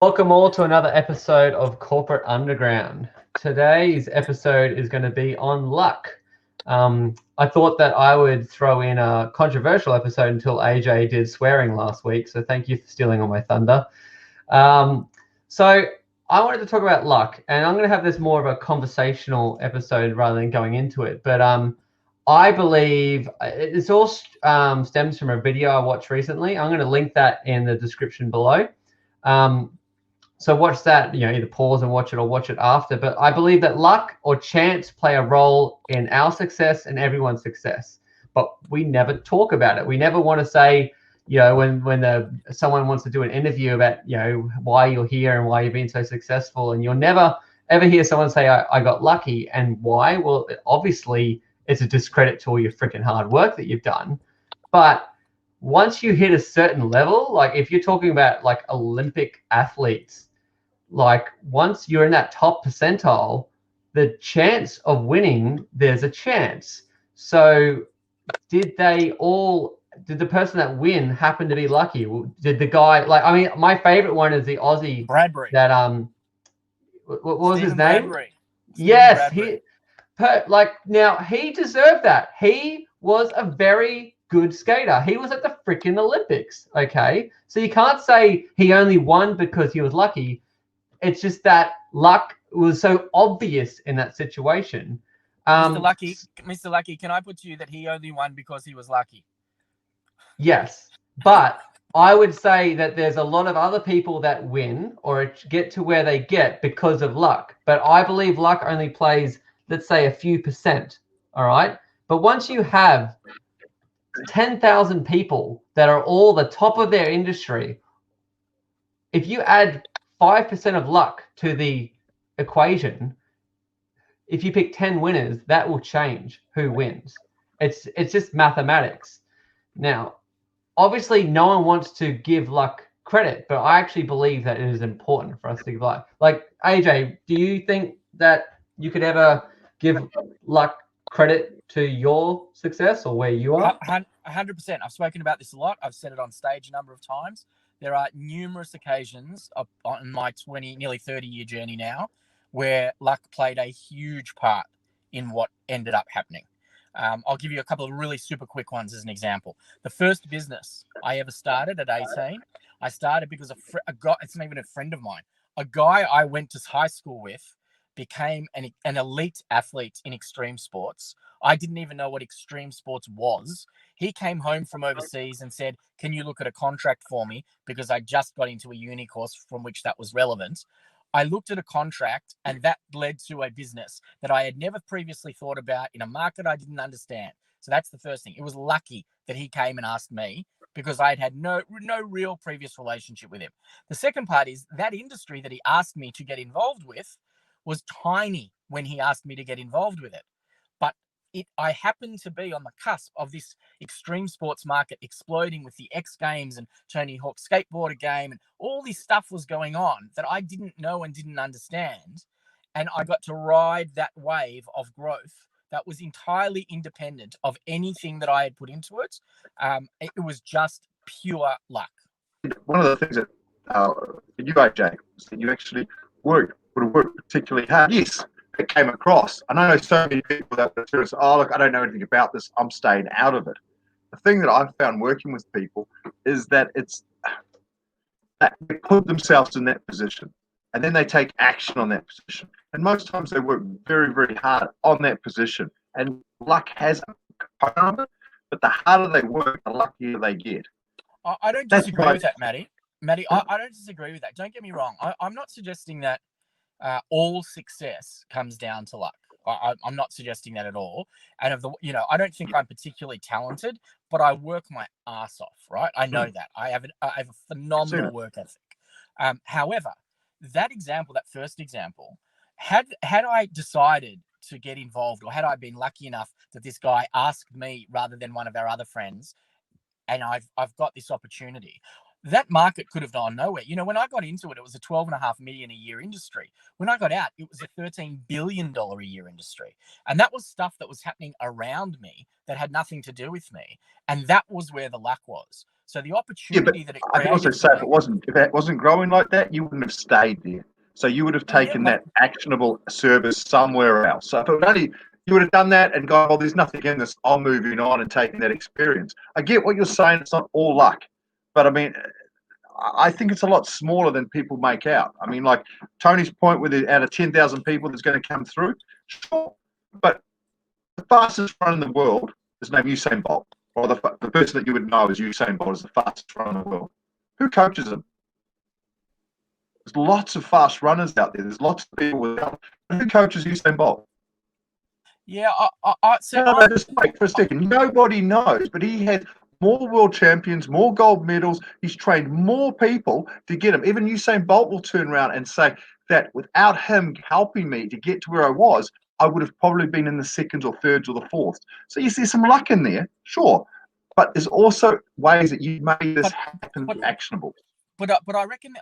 Welcome all to another episode of Corporate Underground. Today's episode is going to be on luck. I thought that I would throw in a controversial episode until AJ did swearing last week, so thank you for stealing all my thunder. So I wanted to talk about luck, and I'm going to have this more of a conversational episode rather than going into it. But I believe it's all stems from a video I watched recently. I'm going to link that in the description below. So watch that, either pause and watch it or watch it after. But I believe that luck or chance play a role in our success and everyone's success. But we never talk about it. We never want to say, when someone wants to do an interview about, why you're here and why you've been so successful, and you'll never ever hear someone say, I got lucky. And why? Well, obviously, it's a discredit to all your freaking hard work that you've done. But once you hit a certain level, like if you're talking about like Olympic athletes, like once you're in that top percentile, the chance of winning, there's a chance. So did the person that win happen to be lucky? Did the guy, my favorite one is the Aussie Bradbury. that what was his name? Bradbury. Yes, Bradbury. now he deserved that. He was a very good skater. He was at the freaking Olympics. Okay, so you can't say he only won because he was lucky. It's just that luck was so obvious in that situation. Mr. Lucky, can I put to you that he only won because he was lucky? Yes, but I would say that there's a lot of other people that win or get to where they get because of luck. But I believe luck only plays, let's say, a few percent. All right. But once you have 10,000 people that are all the top of their industry, if you add 5% of luck to the equation, if you pick 10 winners, that will change who wins. It's just mathematics. Now, obviously, no one wants to give luck credit, but I actually believe that it is important for us to give luck. Like, AJ, do you think that you could ever give luck credit to your success or where you are? 100%. I've spoken about this a lot. I've said it on stage a number of times. There are numerous occasions on my nearly 30-year journey now where luck played a huge part in what ended up happening. I'll give you a couple of really super quick ones as an example. The first business I ever started at 18, I started because a guy, it's not even a friend of mine, a guy I went to high school with became an elite athlete in extreme sports. I didn't even know what extreme sports was. He came home from overseas and said, can you look at a contract for me? Because I just got into a uni course from which that was relevant. I looked at a contract and that led to a business that I had never previously thought about in a market I didn't understand. So that's the first thing. It was lucky that he came and asked me because I had no real previous relationship with him. The second part is that industry that he asked me to get involved with was tiny when he asked me to get involved with it. But I happened to be on the cusp of this extreme sports market exploding with the X Games and Tony Hawk skateboarder game, and all this stuff was going on that I didn't know and didn't understand. And I got to ride that wave of growth that was entirely independent of anything that I had put into it. It was just pure luck. One of the things that you, AJ, that you actually would have worked particularly hard. Yes, it came across. And I know so many people that say, oh, look, I don't know anything about this. I'm staying out of it. The thing that I've found working with people is that it's that they put themselves in that position and then they take action on that position. And most times they work very, very hard on that position. And luck has a component of it, but the harder they work, the luckier they get. I don't disagree with that, Matty. I don't disagree with that. Don't get me wrong. I'm not suggesting that all success comes down to luck. I'm not suggesting that at all. And I don't think I'm particularly talented, but I work my ass off, right? I know that. I have a phenomenal work ethic. However, that first example, had I decided to get involved, or had I been lucky enough that this guy asked me rather than one of our other friends, and I've got this opportunity, that market could have gone nowhere. You know, when I got into it, it was a $12.5 million a year industry. When I got out, it was a $13 billion a year industry. And that was stuff that was happening around me that had nothing to do with me. And that was where the luck was. So the opportunity that it I can also created say for if it wasn't growing like that, you wouldn't have stayed there. So you would have taken that actionable service somewhere else. So if it was only you would have done that and gone, well, there's nothing in this, I'm moving on and taking that experience. I get what you're saying, it's not all luck. But I mean, I think it's a lot smaller than people make out. I mean, like Tony's point with it, out of 10,000 people that's going to come through, sure. But the fastest runner in the world is named Usain Bolt, or the person that you would know as Usain Bolt is the fastest runner in the world. Who coaches him? There's lots of fast runners out there. There's lots of people without. Who coaches Usain Bolt? Yeah, Just wait for a second. Nobody knows, but he has more world champions, more gold medals. He's trained more people to get him. Even Usain Bolt will turn around and say that without him helping me to get to where I was, I would have probably been in the seconds or thirds or the fourth. So you see some luck in there, sure. But there's also ways that you made this happen actionable. But I reckon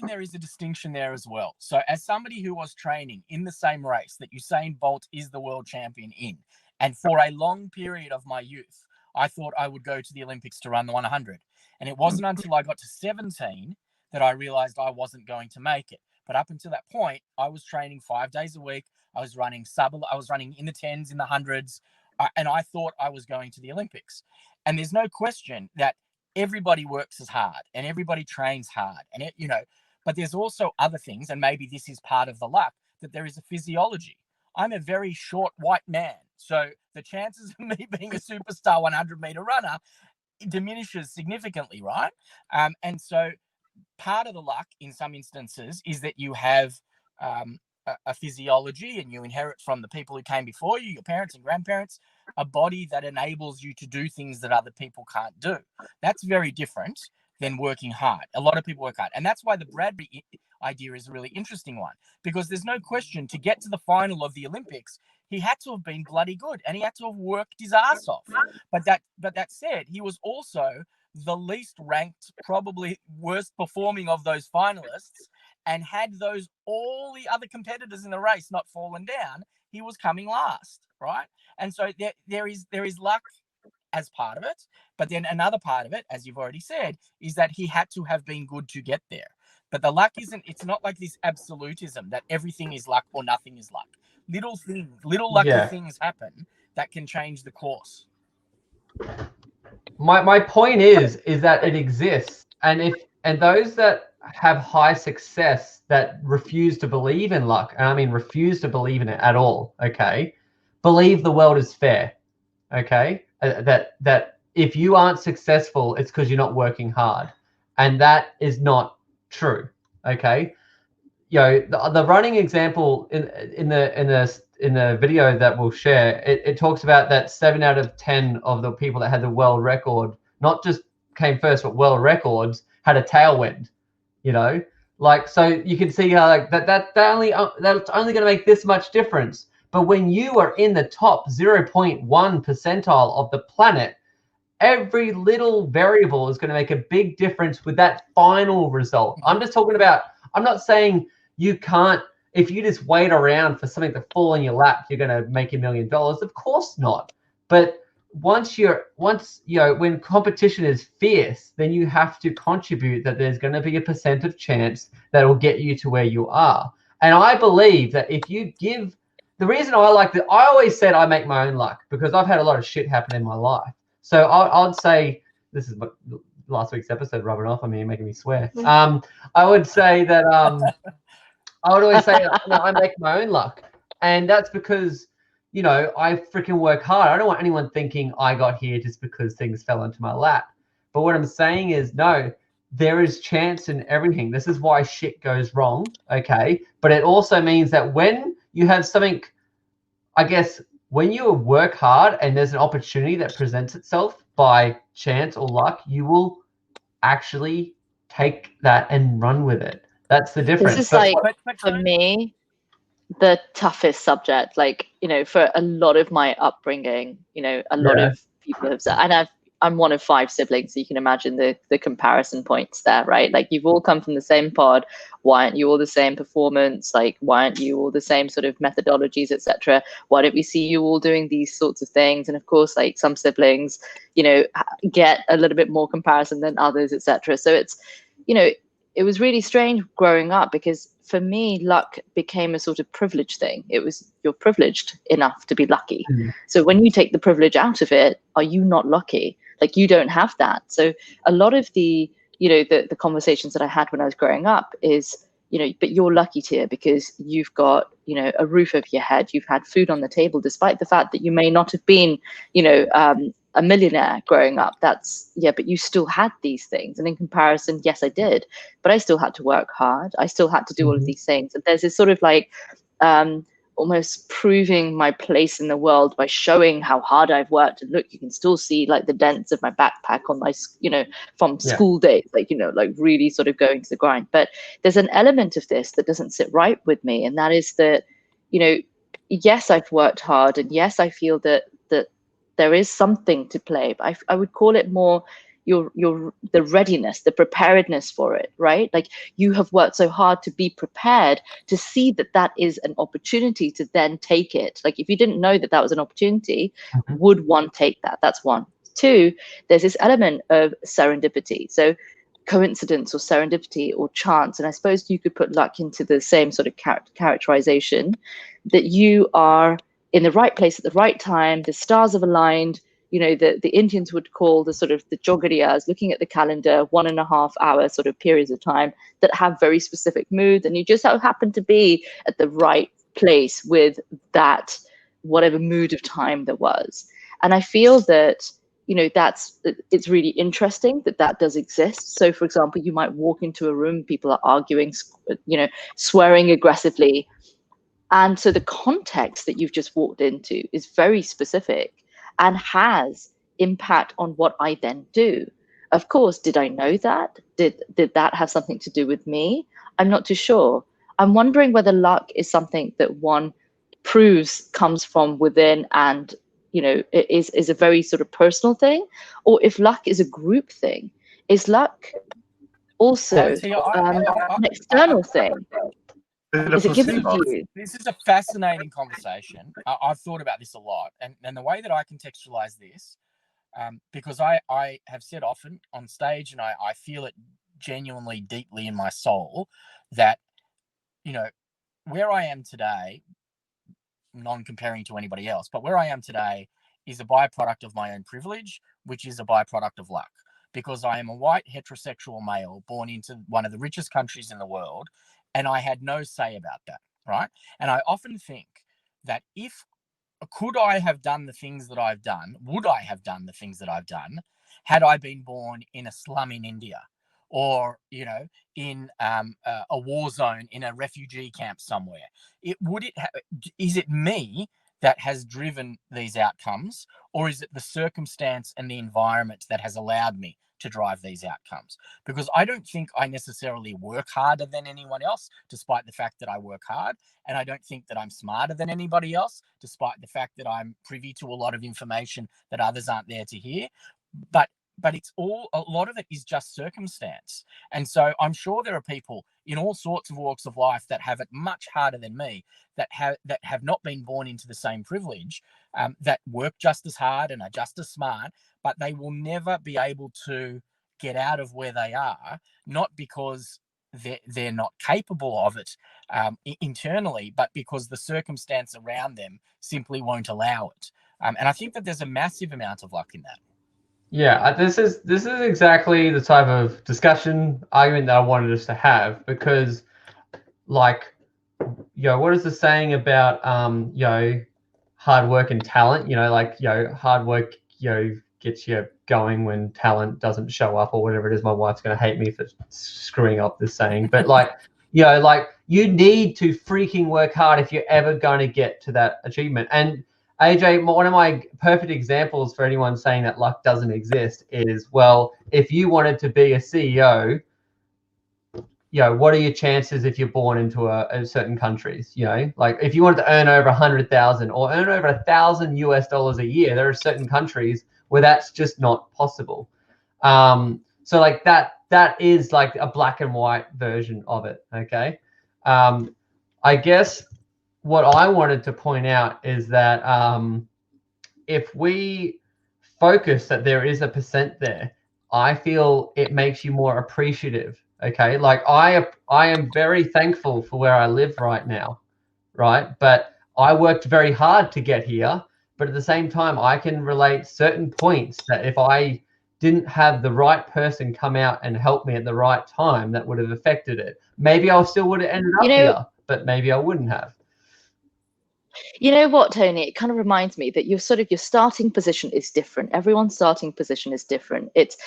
there is a distinction there as well. So as somebody who was training in the same race that Usain Bolt is the world champion in, and for a long period of my youth, I thought I would go to the Olympics to run the 100. And it wasn't until I got to 17 that I realized I wasn't going to make it. But up until that point, I was training 5 days a week. I was running in the 10s, in the 100s, and I thought I was going to the Olympics. And there's no question that everybody works as hard and everybody trains hard, and but there's also other things, and maybe this is part of the luck, that there is a physiology. I'm a very short white man, so the chances of me being a superstar 100-meter runner diminishes significantly, right? And so part of the luck in some instances is that you have a physiology, and you inherit from the people who came before you, your parents and grandparents, a body that enables you to do things that other people can't do. That's very different than working hard. A lot of people work hard. And that's why the Bradbury idea is a really interesting one, because there's no question, to get to the final of the Olympics, he had to have been bloody good and he had to have worked his ass off. But that said, he was also the least ranked, probably worst performing of those finalists. And had all the other competitors in the race not fallen down, he was coming last, right? And so there is luck as part of it, but then another part of it, as you've already said, is that he had to have been good to get there. But the luck it's not like this absolutism that everything is luck or nothing is luck. Little lucky things happen that can change the course. My point is that it exists, and those that have high success that refuse to believe in luck, and I mean refuse to believe in it at all, okay, believe the world is fair, okay, that if you aren't successful, it's because you're not working hard, and that is not true, okay. The running example in the video that we'll share, it talks about that 7 out of 10 of the people that had the world record, not just came first, but world records, had a tailwind. So you can see how that's only going to make this much difference. But when you are in the top 0.1 percentile of the planet, every little variable is going to make a big difference with that final result. I'm not saying you can't, if you just wait around for something to fall in your lap, you're going to make $1 million. Of course not. But when competition is fierce, then you have to contribute that there's going to be a percent of chance that will get you to where you are. And I believe that if you give, the reason I always said I make my own luck, because I've had a lot of shit happen in my life. So I'd say, this is last week's episode rubbing off on me and making me swear. I would say that I would always say I make my own luck, and that's because I freaking work hard. I don't want anyone thinking I got here just because things fell into my lap. But what I'm saying is, no, there is chance in everything. This is why shit goes wrong, okay? But it also means that when you have something, I guess, when you work hard and there's an opportunity that presents itself by chance or luck, you will actually take that and run with it. That's the difference. This is for me, the toughest subject, for a lot of my upbringing, a lot of people have said, and I'm one of 5 siblings, so you can imagine the comparison points there, right? Like, you've all come from the same pod. Why aren't you all the same performance? Like, why aren't you all the same sort of methodologies, etc.? Why don't we see you all doing these sorts of things? And of course, like, some siblings, get a little bit more comparison than others, etc. So it's, it was really strange growing up, because for me, luck became a sort of privilege thing. It was, you're privileged enough to be lucky. So when you take the privilege out of it, are you not lucky? Like, you don't have that. So a lot of the, the conversations that I had when I was growing up is, but you're lucky, Tia, because you've got, a roof over your head. You've had food on the table, despite the fact that you may not have been, a millionaire growing up. That's, yeah, but you still had these things. And in comparison, yes, I did, but I still had to work hard. I still had to do all of these things. And there's this sort of like, almost proving my place in the world by showing how hard I've worked. And look, you can still see like the dents of my backpack on my, from school days, like, like really sort of going to the grind. But there's an element of this that doesn't sit right with me. And that is that, yes, I've worked hard, and yes, I feel that there is something to play, but I would call it more the readiness, the preparedness for it, right? Like, you have worked so hard to be prepared to see that that is an opportunity to then take it. Like, if you didn't know that that was an opportunity, would one take that? That's one. 2, there's this element of serendipity. So coincidence or serendipity or chance. And I suppose you could put luck into the same sort of characterization, that you are in the right place at the right time, the stars have aligned. The Indians would call the sort of the jogariyas, looking at the calendar, 1.5 hour sort of periods of time that have very specific moods, and you just happen to be at the right place with that whatever mood of time there was. And I feel that it's really interesting that does exist. So, for example, you might walk into a room, people are arguing, swearing aggressively, and so the context that you've just walked into is very specific and has impact on what I then do. Of course, did I know that? Did that have something to do with me? I'm not too sure. I'm wondering whether luck is something that one proves comes from within and, is a very sort of personal thing, or if luck is a group thing. Is luck also an external thing? Is it given to you? This is a fascinating conversation. I've thought about this a lot, and the way that I contextualize this, because I have said often on stage, and I feel it genuinely deeply in my soul, that where I am today, non-comparing to anybody else, but where I am today is a byproduct of my own privilege, which is a byproduct of luck, because I am a white heterosexual male born into one of the richest countries in the world. And I had no say about that, right? And I often think that could I have done the things that I've done? Would I have done the things that I've done had I been born in a slum in India, or in a war zone in a refugee camp somewhere? Is it me that has driven these outcomes, or is it the circumstance and the environment that has allowed me to drive these outcomes? Because I don't think I necessarily work harder than anyone else, despite the fact that I work hard. And I don't think that I'm smarter than anybody else, despite the fact that I'm privy to a lot of information that others aren't there to hear. But it's a lot of it is just circumstance. And so I'm sure there are people in all sorts of walks of life that have it much harder than me, that have not been born into the same privilege, that work just as hard and are just as smart, but they will never be able to get out of where they are, not because they're not capable of it internally, but because the circumstance around them simply won't allow it. And I think that there's a massive amount of luck in that. Yeah, this is exactly the type of discussion argument that I wanted us to have, because, like, what is the saying about hard work and talent? Hard work gets you going when talent doesn't show up, or whatever it is. My wife's gonna hate me for screwing up this saying, but you need to freaking work hard if you're ever going to get to that achievement. And AJ, one of my perfect examples for anyone saying that luck doesn't exist is, well, if you wanted to be a CEO, what are your chances if you're born into a certain countries? Like, if you wanted to earn over 100,000 or earn over $1,000 US a year, there are certain countries where that's just not possible. So like that is like a black and white version of it. Okay. I guess what I wanted to point out is that if we focus that there is a percent there, I feel it makes you more appreciative. Okay, like I am very thankful for where I live right now, right? But I worked very hard to get here. But at the same time, I can relate certain points that if I didn't have the right person come out and help me at the right time, that would have affected it. Maybe I still would have ended up here, but maybe I wouldn't have. You know what, Tony? It kind of reminds me that your starting position is different. Everyone's starting position is different. It's,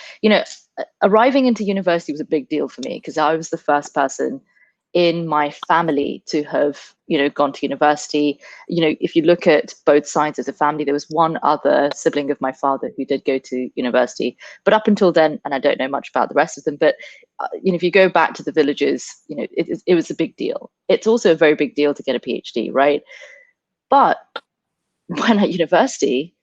arriving into university was a big deal for me because I was the first person in my family to have, gone to university. If you look at both sides of the family, there was one other sibling of my father who did go to university. But up until then, and I don't know much about the rest of them, but, if you go back to the villages, it was a big deal. It's also a very big deal to get a PhD, right? But when at university,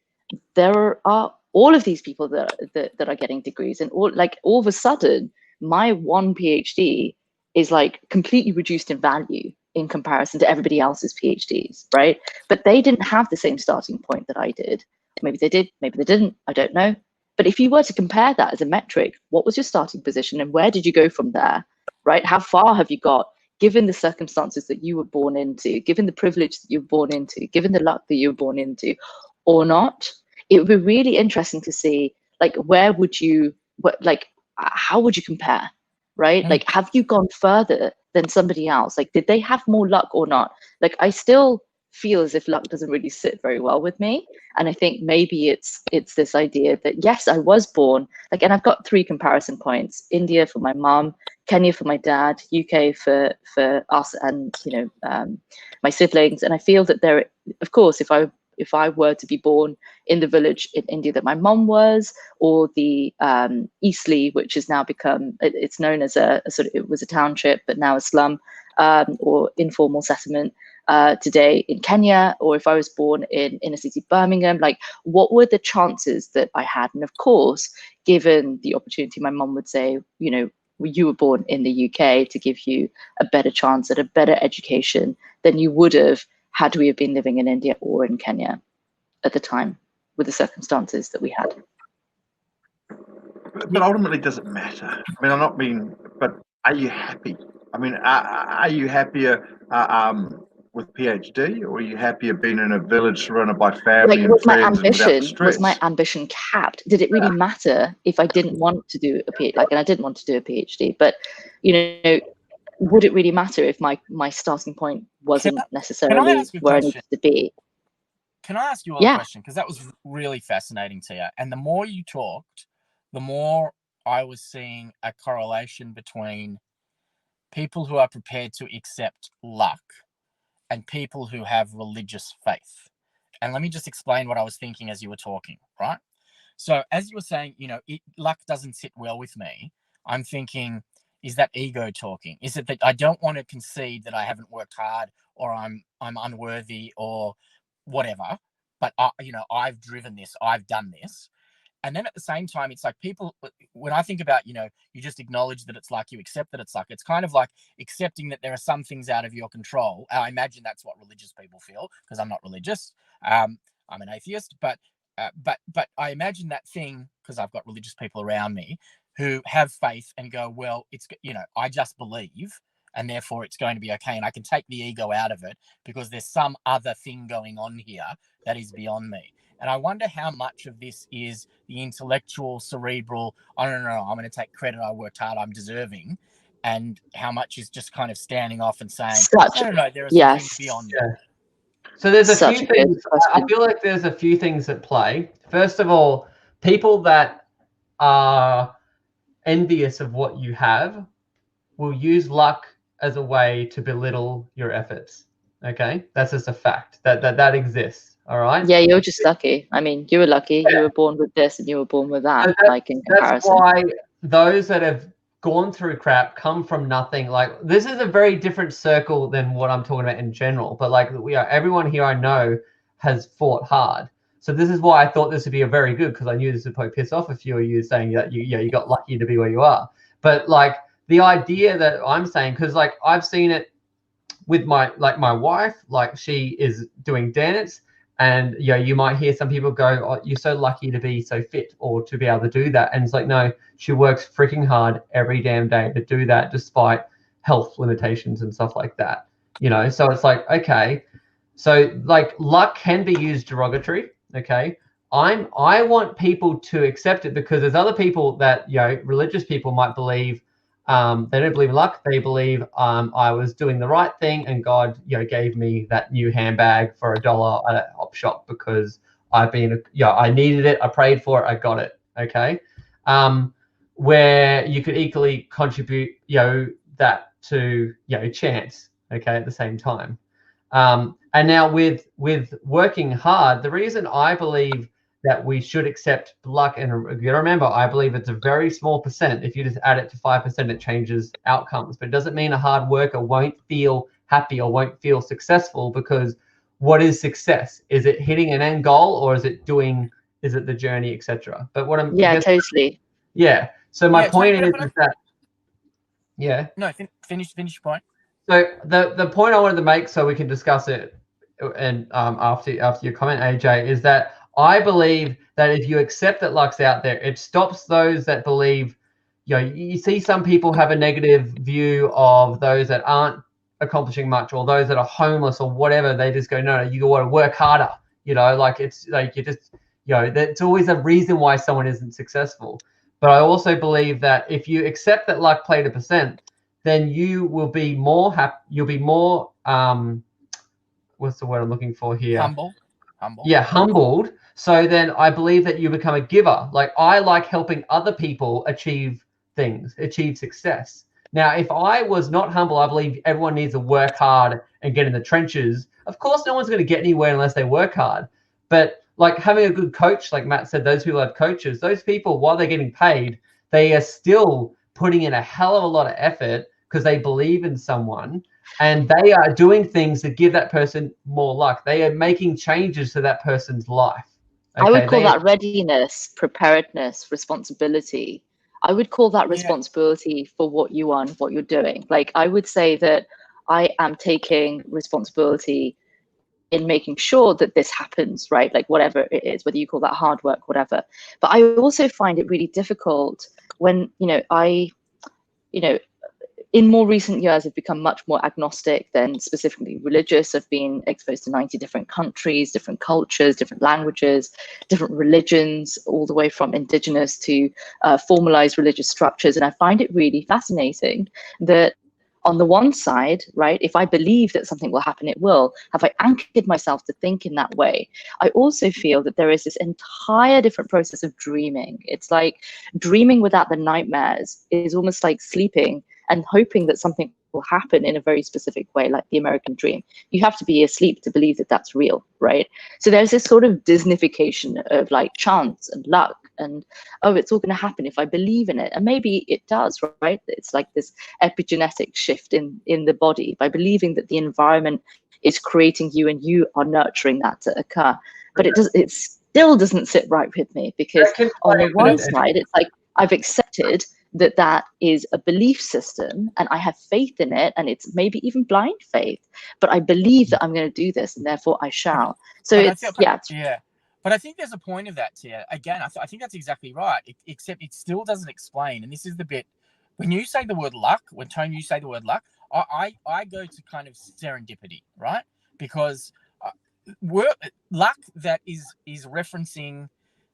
there are all of these people that are getting degrees, and all of a sudden, my one PhD is like completely reduced in value in comparison to everybody else's PhDs, right? But they didn't have the same starting point that I did. Maybe they did, maybe they didn't, I don't know. But if you were to compare that as a metric, what was your starting position and where did you go from there, right? How far have you got? Given the circumstances that you were born into, given the privilege that you were born into, given the luck that you were born into, or not, it would be really interesting to see, like, how would you compare, right? Mm. Like, have you gone further than somebody else? Like, did they have more luck or not? Like, I still feel as if luck doesn't really sit very well with me. And I think maybe it's this idea that, yes, I was born, like, and I've got 3 comparison points: India for my mom, Kenya for my dad, UK for us and my siblings. And I feel that there, of course, if I were to be born in the village in India that my mom was, or the Eastleigh, which has now become, it's known as it was a township, but now a slum or informal settlement today in Kenya, or if I was born in inner city Birmingham, like, what were the chances that I had? And of course, given the opportunity, my mom would say, you were born in the UK to give you a better chance at a better education than you would have had we have been living in India or in Kenya at the time with the circumstances that we had. But ultimately, does it matter? I mean, I'm not being, but are you happy? I mean, are you happier with PhD, or are you happier being in a village surrounded by family and friends and without the stress? Was my ambition capped? Did it really matter if I didn't want to do a PhD? And I didn't want to do a PhD, but would it really matter if my starting point wasn't necessarily where I needed to be? Can I ask you a question? Because that was really fascinating to you. And the more you talked, the more I was seeing a correlation between people who are prepared to accept luck and people who have religious faith. And let me just explain what I was thinking as you were talking, right? So as you were saying, luck doesn't sit well with me. I'm thinking, is that ego talking? Is it that I don't want to concede that I haven't worked hard, or I'm unworthy, or whatever? But I've driven this, I've done this. And then at the same time, it's like people, when I think about, you just acknowledge that it's luck, you accept that it's luck. It's kind of like accepting that there are some things out of your control. I imagine that's what religious people feel, because I'm not religious. I'm an atheist, but I imagine that thing, because I've got religious people around me who have faith and go, well, it's, I just believe, and therefore it's going to be okay. And I can take the ego out of it because there's some other thing going on here that is beyond me. And I wonder how much of this is the intellectual, cerebral, I don't know, I'm going to take credit, I worked hard, I'm deserving, and how much is just kind of standing off and saying, I don't know, there are some things beyond me. So there's a few things, I feel like there's a few things at play. First of all, people that are envious of what you have will use luck as a way to belittle your efforts. Okay, that's just a fact that exists. All right. Yeah, you're just lucky. I mean, you were lucky. Yeah. You were born with this, and you were born with that. Like, in comparison. That's why those that have gone through crap come from nothing. Like, this is a very different circle than what I'm talking about in general. But like, everyone here I know has fought hard. So this is why I thought this would be a very good, because I knew this would probably piss off a few of you saying that you got lucky to be where you are. But like the idea that I'm saying, because like I've seen it with my wife, like she is doing dance, and you might hear some people go, oh, you're so lucky to be so fit or to be able to do that. And it's like, no, she works freaking hard every damn day to do that despite health limitations and stuff like that. So it's like, okay, so like luck can be used derogatory. Okay. I want people to accept it, because there's other people that, religious people might believe, they don't believe in luck. They believe I was doing the right thing and God, gave me that new handbag for $1 at a op shop because I needed it. I prayed for it. I got it. Okay. Where you could equally contribute, that to, chance. Okay. At the same time. And now with working hard, the reason I believe that we should accept luck, and you remember, I believe it's a very small percent. If you just add it to 5%, it changes outcomes. But it doesn't mean a hard worker won't feel happy or won't feel successful, because what is success? Is it hitting an end goal, or is it the journey, etc.? But what I'm totally. Yeah. So my point totally, is that No, finish your point. So the point I wanted to make, so we can discuss it, and after your comment, AJ, is that I believe that if you accept that luck's out there, it stops those that believe. You see some people have a negative view of those that aren't accomplishing much, or those that are homeless or whatever. They just go, no, you got to work harder. Like it's like you just, that's always a reason why someone isn't successful. But I also believe that if you accept that luck played a percent, then you will be more happy. You'll be more what's the word I'm looking for here? Humble. Yeah, humbled. So then I believe that you become a giver. Like I like helping other people achieve things, achieve success. Now, if I was not humble, I believe everyone needs to work hard and get in the trenches. Of course, no one's going to get anywhere unless they work hard. But like having a good coach, like Matt said, those people have coaches. Those people, while they're getting paid, they are still putting in a hell of a lot of effort because they believe in someone, and they are doing things that give that person more luck. They are making changes to that person's life. Okay? I would call that readiness, preparedness, responsibility. I would call that responsibility for what you are and what you're doing. Like I would say that I am taking responsibility in making sure that this happens, right? Like whatever it is, whether you call that hard work, whatever. But I also find it really difficult when, in more recent years, I've become much more agnostic than specifically religious. I've been exposed to 90 different countries, different cultures, different languages, different religions, all the way from indigenous to formalized religious structures. And I find it really fascinating that on the one side, right, if I believe that something will happen, it will. Have I anchored myself to think in that way? I also feel that there is this entire different process of dreaming. It's like dreaming without the nightmares is almost like sleeping and hoping that something will happen in a very specific way, like the American dream. You have to be asleep to believe that that's real, right? So there's this sort of Disneyfication of like chance and luck and, oh, it's all going to happen if I believe in it. And maybe it does, right? It's like this epigenetic shift in the body by believing that the environment is creating you and you are nurturing that to occur. But it still doesn't sit right with me, because on the one side, it's like I've accepted that is a belief system and I have faith in it, and it's maybe even blind faith, but I believe that I'm going to do this and therefore I shall. So but I think there's a point of that, Tia. Again, I think that's exactly right, except it still doesn't explain, and this is the bit, when you say the word luck, when Tone, you say the word luck, I go to kind of serendipity, right? Because luck that is referencing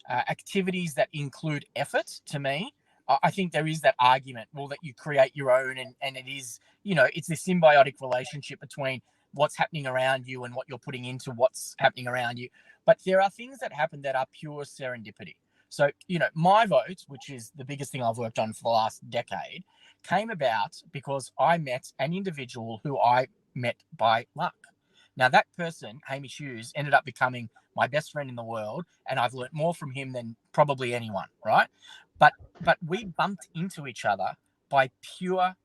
activities that include effort, to me, I think there is that argument, well, that you create your own, and it is, it's a symbiotic relationship between what's happening around you and what you're putting into what's happening around you. But there are things that happen that are pure serendipity. So, my vote, which is the biggest thing I've worked on for the last decade, came about because I met an individual who I met by luck. Now, that person, Hamish Hughes, ended up becoming my best friend in the world, and I've learnt more from him than probably anyone, right? But we bumped into each other by pure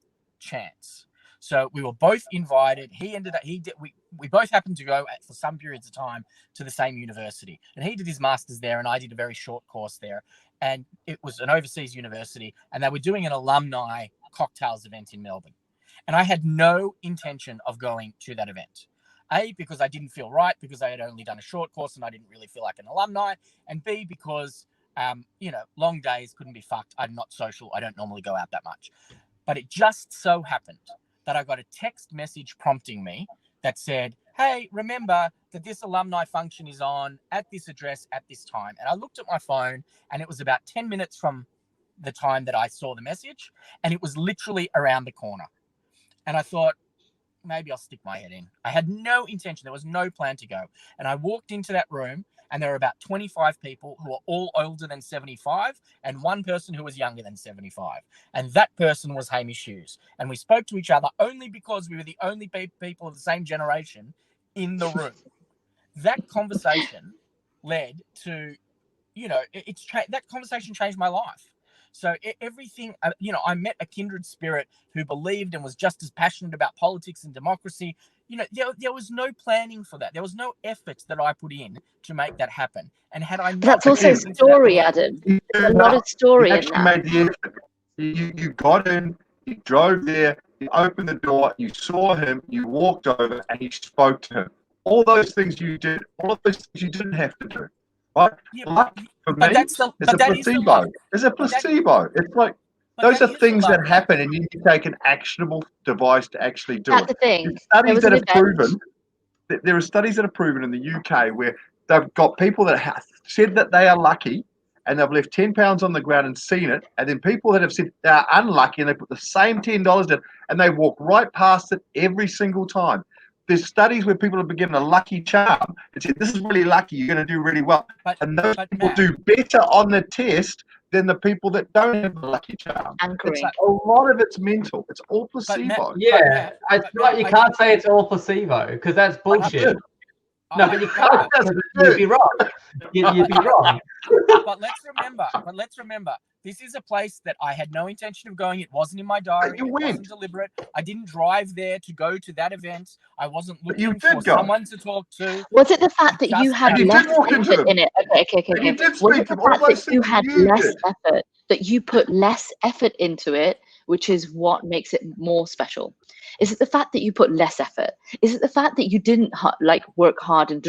chance. So we were both invited. We both happened to go for some periods of time to the same university, and he did his master's there, and I did a very short course there. And it was an overseas university, and they were doing an alumni cocktails event in Melbourne. And I had no intention of going to that event. A, because I didn't feel right, because I had only done a short course and I didn't really feel like an alumni. And B, because, long days couldn't be fucked. I'm not social. I don't normally go out that much. But it just so happened that I got a text message prompting me that said, hey, remember that this alumni function is on at this address at this time. And I looked at my phone, and it was about 10 minutes from the time that I saw the message, and it was literally around the corner. And I thought, maybe I'll stick my head in. I had no intention. There was no plan to go. And I walked into that room, and there were about 25 people who were all older than 75 and one person who was younger than 75. And that person was Hamish Hughes. And we spoke to each other only because we were the only people of the same generation in the room. That conversation led to, that conversation changed my life. So everything, I met a kindred spirit who believed and was just as passionate about politics and democracy. There was no planning for that. There was no effort that I put in to make that happen. And had I not... That's also story, Adam. There's a lot of story in that. Made the effort. You got in, you drove there, you opened the door, you saw him, you walked over, and you spoke to him. All those things you did, all of those things you didn't have to do. Right? Yeah, Luck for me is a placebo. It's a placebo. It's like those are things that happen, and you need to take an actionable device to actually do it. That's the thing. There are studies that have proven in the UK where they've got people that have said that they are lucky, and they've left £10 on the ground and seen it, and then people that have said they are unlucky and they put the same $10 down and they walk right past it every single time. There's studies where people have been given a lucky charm and said, this is really lucky, you're going to do really well. And those people do better on the test than the people that don't have the lucky charm. Anchoring. A lot of it's mental. It's all placebo. You can't say it's all placebo because that's bullshit. No, but you can't. You'd be wrong. You'd be wrong. But let's remember, this is a place that I had no intention of going. It wasn't in my diary. It wasn't deliberate. I didn't drive there to go to that event. I wasn't looking for someone to talk to. Was it the fact that you had less effort in it? Okay. Was it the fact that you had less effort, that you put less effort into it, which is what makes it more special? Is it the fact that you put less effort? Is it the fact that you didn't work hard and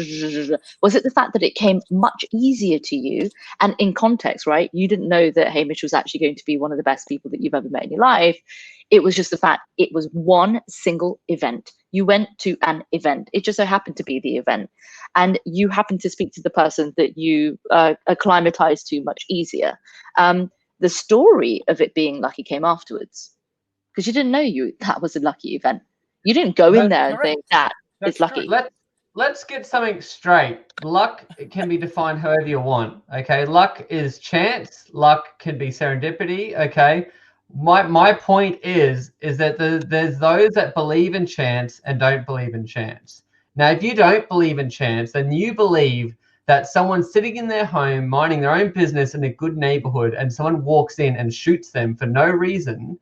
was it the fact that it came much easier to you? And in context, right? You didn't know that Hamish was actually going to be one of the best people that you've ever met in your life. It was just the fact it was one single event. You went to an event. It just so happened to be the event. And you happened to speak to the person that you acclimatized to much easier. The story of it being lucky came afterwards. Because you didn't know that was a lucky event. You didn't go in there and think that it's lucky. Let's get something straight. Luck can be defined however you want. Okay, luck is chance. Luck can be serendipity. Okay, my point is that there's those that believe in chance and don't believe in chance. Now, if you don't believe in chance, then you believe that someone sitting in their home minding their own business in a good neighborhood, and someone walks in and shoots them for no reason,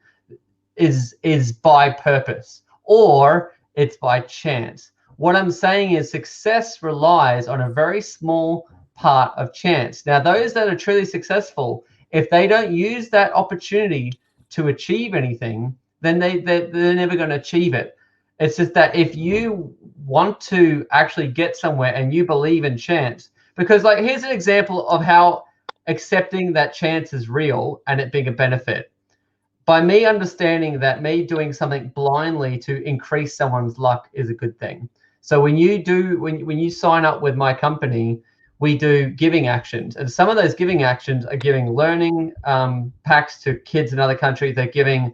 is by purpose, or it's by chance. What I'm saying is success relies on a very small part of chance. Now, those that are truly successful, if they don't use that opportunity to achieve anything, then they're never going to achieve it. It's just that if you want to actually get somewhere and you believe in chance, because here's an example of how accepting that chance is real and it being a benefit. By me understanding that me doing something blindly to increase someone's luck is a good thing. So when you sign up with my company, we do giving actions, and some of those giving actions are giving learning packs to kids in other countries. They're giving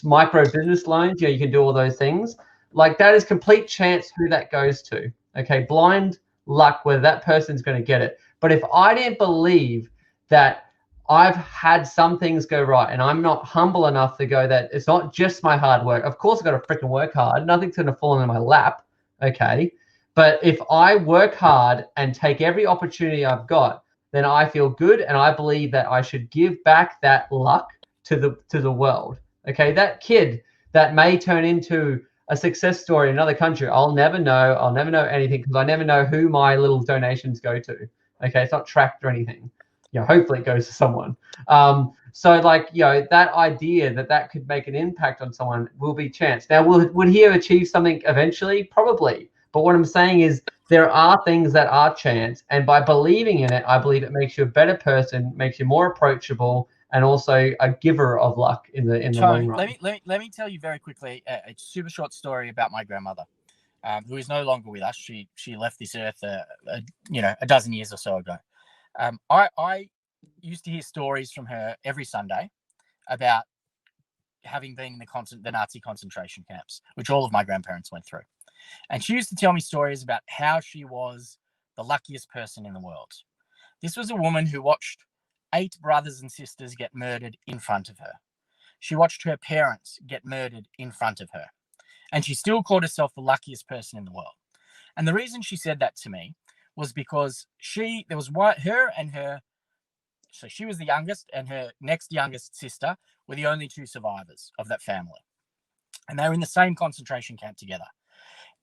micro business loans. You can do all those things. That is complete chance who that goes to. Okay, blind luck whether that person's going to get it. But if I didn't believe that I've had some things go right, and I'm not humble enough to go that it's not just my hard work. Of course, I've got to freaking work hard. Nothing's going to fall into my lap, okay? But if I work hard and take every opportunity I've got, then I feel good, and I believe that I should give back that luck to the world, okay? That kid that may turn into a success story in another country. I'll never know. I'll never know anything because I never know who my little donations go to. Okay, it's not tracked or anything. Hopefully it goes to someone. So like, that idea that could make an impact on someone will be chance. Now, would he have achieved something eventually? Probably. But what I'm saying is there are things that are chance, and by believing in it, I believe it makes you a better person, makes you more approachable, and also a giver of luck in the long run. Let me tell you very quickly a super short story about my grandmother, who is no longer with us. She left this earth, a dozen years or so ago. I used to hear stories from her every Sunday about having been in the Nazi concentration camps, which all of my grandparents went through. And she used to tell me stories about how she was the luckiest person in the world. This was a woman who watched 8 brothers and sisters get murdered in front of her. She watched her parents get murdered in front of her. And she still called herself the luckiest person in the world. And the reason she said that to me was because she was the youngest, and her next youngest sister were the only 2 survivors of that family. And they were in the same concentration camp together.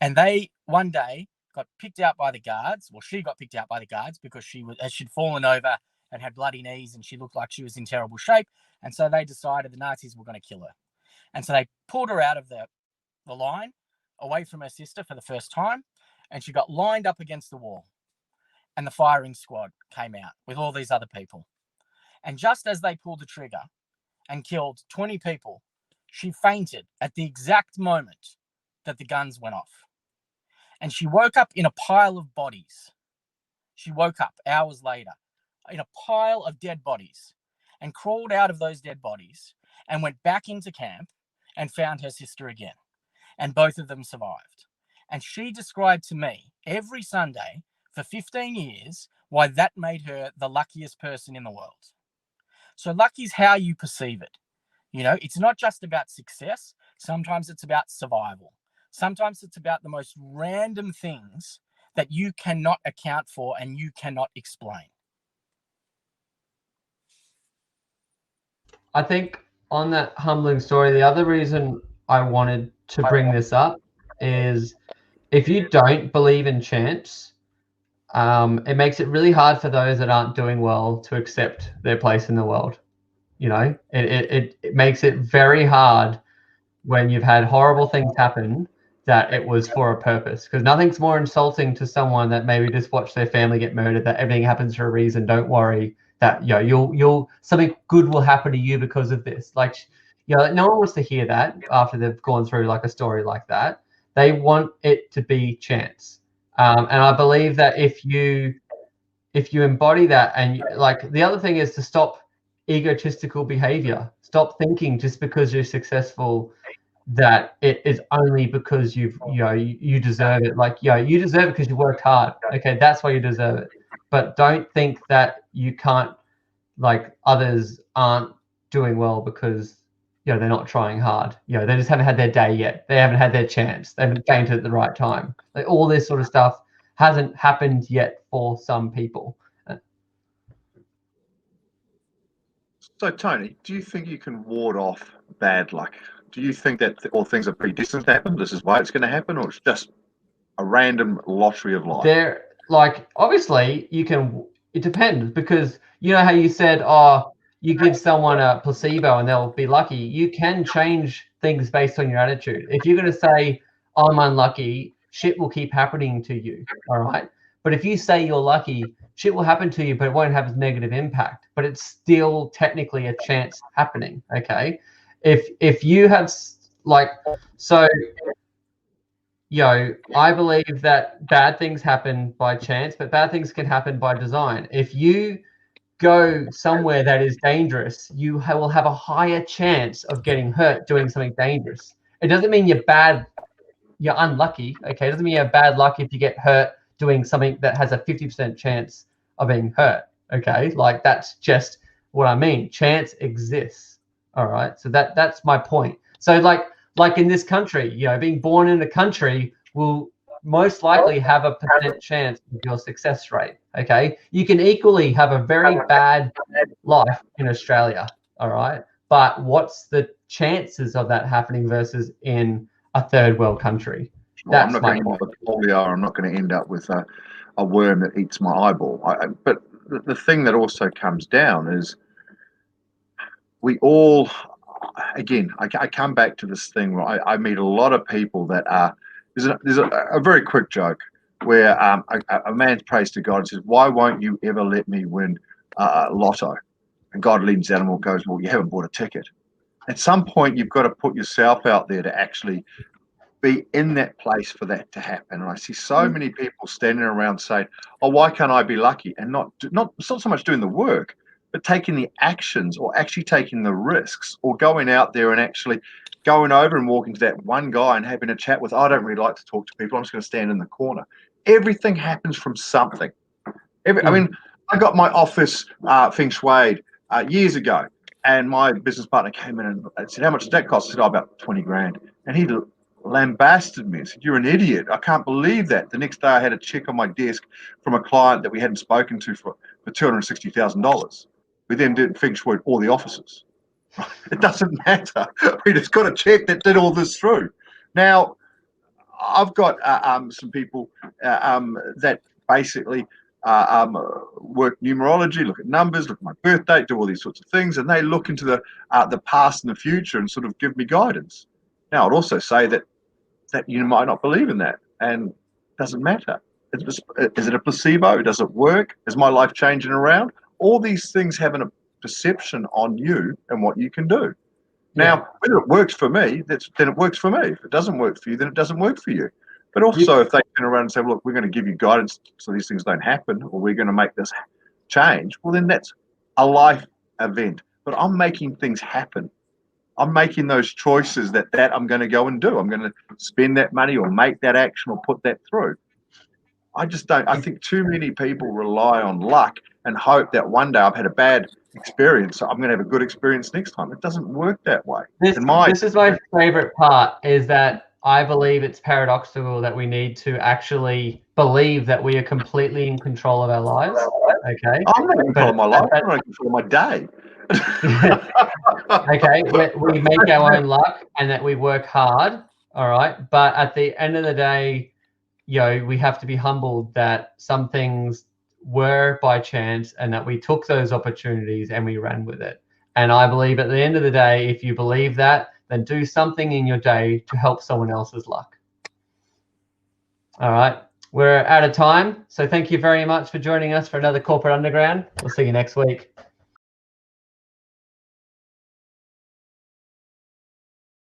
And they one day got picked out by the guards. Well, she got picked out by the guards because she'd fallen over and had bloody knees, and she looked like she was in terrible shape. And so they decided the Nazis were going to kill her. And so they pulled her out of the line, away from her sister for the first time, and she got lined up against the wall. And the firing squad came out with all these other people. And just as they pulled the trigger and killed 20 people, she fainted at the exact moment that the guns went off. And she woke up in a pile of bodies. She woke up hours later in a pile of dead bodies and crawled out of those dead bodies and went back into camp and found her sister again. And both of them survived. And she described to me every Sunday for 15 years why that made her the luckiest person in the world. So luck is how you perceive it. It's not just about success. Sometimes it's about survival. Sometimes it's about the most random things that you cannot account for and you cannot explain. I think on that humbling story, the other reason I wanted to bring this up is if you don't believe in chance, it makes it really hard for those that aren't doing well to accept their place in the world. It makes it very hard when you've had horrible things happen that it was for a purpose, because nothing's more insulting to someone that maybe just watched their family get murdered, that everything happens for a reason. Don't worry that you'll something good will happen to you because of this. Like, no one wants to hear that after they've gone through like a story like that. They want it to be chance. And I believe that if you embody that, and like the other thing is to stop egotistical behavior. Stop thinking just because you're successful that it is only because you deserve it. Like, you deserve it because you worked hard. Okay, that's why you deserve it. But don't think that you can't, like, others aren't doing well because they're not trying hard. They just haven't had their day yet. They haven't had their chance. They haven't fainted at the right time. Like, all this sort of stuff hasn't happened yet for some people. So, Tony, do you think you can ward off bad luck? Do you think that all things are predestined to happen? This is why it's going to happen, or it's just a random lottery of life? Obviously, you can. It depends, because how you said, you give someone a placebo and they'll be lucky. You can change things based on your attitude. If you're going to say, I'm unlucky, shit will keep happening to you. All right. But if you say you're lucky, shit will happen to you, but it won't have a negative impact. But it's still technically a chance happening. Okay. If you have I believe that bad things happen by chance, but bad things can happen by design. If you go somewhere that is dangerous, you will have a higher chance of getting hurt doing something dangerous. It doesn't mean you're bad, you're unlucky. Okay. It doesn't mean you have bad luck if you get hurt doing something that has a 50% chance of being hurt. Okay. Like, that's just what I mean. Chance exists. All right. So that's my point. So like in this country, being born in a country will most likely have a % chance of your success rate. Okay. You can equally have a very bad life in Australia. All right. But what's the chances of that happening versus in a third world country. Well, I'm That's not my going to point. polio. I'm not going to end up with a worm that eats my eyeball. But the thing that also comes down is we all, again, I come back to this thing where I meet a lot of people that are, there's a very quick joke where a man prays to God and says, why won't you ever let me win lotto? And God leans down and goes, well, you haven't bought a ticket. At some point, you've got to put yourself out there to actually be in that place for that to happen. And I see so many people standing around saying, oh, why can't I be lucky? And it's not so much doing the work, but taking the actions or actually taking the risks or going out there and actually going over and walking to that one guy and having a chat with, I don't really like to talk to people. I'm just going to stand in the corner. Everything happens from something. I mean, I got my office feng shuied years ago, and my business partner came in and said, how much does that cost? I said, oh, about 20 grand. And he lambasted me and said, you're an idiot. I can't believe that. The next day I had a check on my desk from a client that we hadn't spoken to for $260,000. We then did feng shui all the offices. It doesn't matter. We just got a check that did all this through. Now, I've got some people that basically work numerology, look at numbers, look at my birth date, do all these sorts of things, and they look into the past and the future and sort of give me guidance. Now, I'd also say that you might not believe in that, and it doesn't matter. Is it a placebo? Does it work? Is my life changing around? All these things have a perception on you and what you can do. Now, whether it works for me, then it works for me. If it doesn't work for you, then it doesn't work for you. But also, if they turn around and say, look, we're going to give you guidance so these things don't happen, or we're going to make this change, well, then that's a life event. But I'm making things happen. I'm making those choices that I'm going to go and do. I'm going to spend that money or make that action or put that through. I just don't. I think too many people rely on luck and hope that one day I've had a bad experience, so I'm going to have a good experience next time. It doesn't work that way. This is my favorite part, is that I believe it's paradoxical that we need to actually believe that we are completely in control of our lives. Okay. I'm not in control of my life. I'm not in control of my day. Okay, we make our own luck and that we work hard. All right. But at the end of the day, we have to be humbled that some things were by chance and that we took those opportunities and we ran with it. And I believe at the end of the day, if you believe that, then do something in your day to help someone else's luck. All right. We're out of time. So thank you very much for joining us for another Corporate Underground. We'll see you next week.